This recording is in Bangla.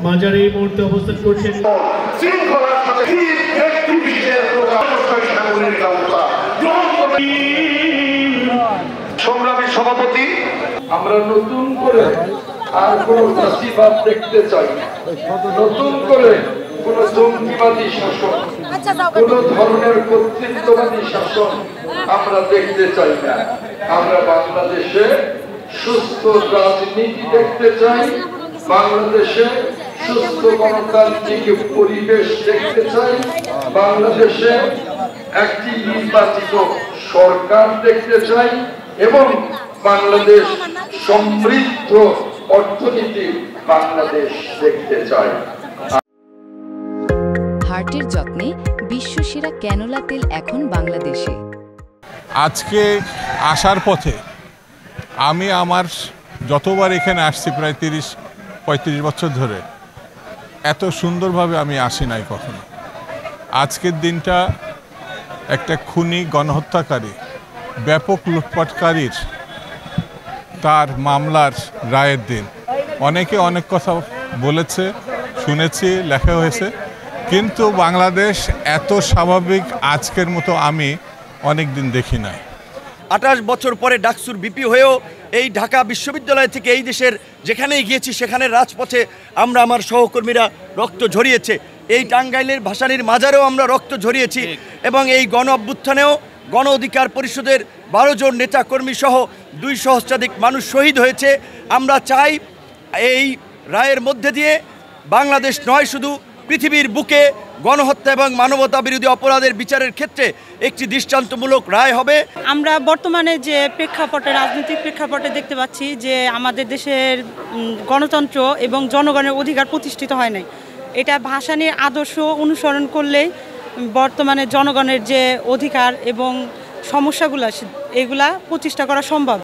মাজারে এই মুহূর্তে অবস্থান করছেন সংগ্রামী সভাপতি। আমরা নতুন করে আর কোন চাষিবাদ দেখতে চাই না, নতুন করে কোন জঙ্গিবাদী শাসন, কোন ধরনের কর্তৃত্ববাদী শাসন আমরা দেখতে চাই না। আমরা বাংলাদেশে সুস্থ রাজনীতি দেখতে চাই, বাংলাদেশে সুস্থ গণতান্ত্রিক পরিবেশ দেখতে চাই, বাংলাদেশে একটি নির্বাচিত সরকার দেখতে চাই এবং বাংলাদেশ সমৃদ্ধ অর্থনীতি বাংলাদেশ দেখতে চাই। হার্টের যত্নে বিশ্বসেরা ক্যানোলা তেল এখন বাংলাদেশে। আজকে আসার পথে আমি আমার যতবার এখানে আসছি প্রায় ৩০-৩৫ বছর ধরে এত সুন্দরভাবে আমি আসি নাই কখনো। আজকের দিনটা একটা খুনি গণহত্যাকারী ব্যাপক লুটপাটকারীর তার মামলার রায়ের দিন। অনেকে অনেক কথা বলেছে, শুনেছি, লেখা হয়েছে, কিন্তু বাংলাদেশ এত স্বাভাবিক আজকের মতো আমি অনেক দিন দেখি নাই। ২৮ বছর পরে ডাকসুর বিপি হয়েও এই ঢাকা বিশ্ববিদ্যালয় থেকে এই দেশের যেখানেই গিয়েছি সেখানে রাজপথে আমরা আমার সহকর্মীরা রক্ত ঝরিয়েছে। এই টাঙ্গাইলের ভাসানীর মাজারেও আমরা রক্ত ঝরিয়েছি এবং এই গণ অভ্যুত্থানেও গণ অধিকার পরিষদের ১২ জন নেতাকর্মী সহ ২০০ সহস্রাধিক মানুষ শহীদ হয়েছে। আমরা চাই এই রায়ের মধ্যে দিয়ে বাংলাদেশ নয়, শুধু পৃথিবীর বুকে গণহত্যা এবং মানবতা বিরোধী অপরাধের বিচারের ক্ষেত্রে একটি দৃষ্টান্তমূলক রায় হবে। আমরা বর্তমানে যে প্রেক্ষাপটে, রাজনৈতিক প্রেক্ষাপটে দেখতে পাচ্ছি যে আমাদের দেশের গণতন্ত্র এবং জনগণের অধিকার প্রতিষ্ঠিত হয় নাই। এটা ভাসানীর আদর্শ অনুসরণ করলেই বর্তমানে জনগণের যে অধিকার এবং সমস্যাগুলো এগুলা প্রতিষ্ঠা করা সম্ভব।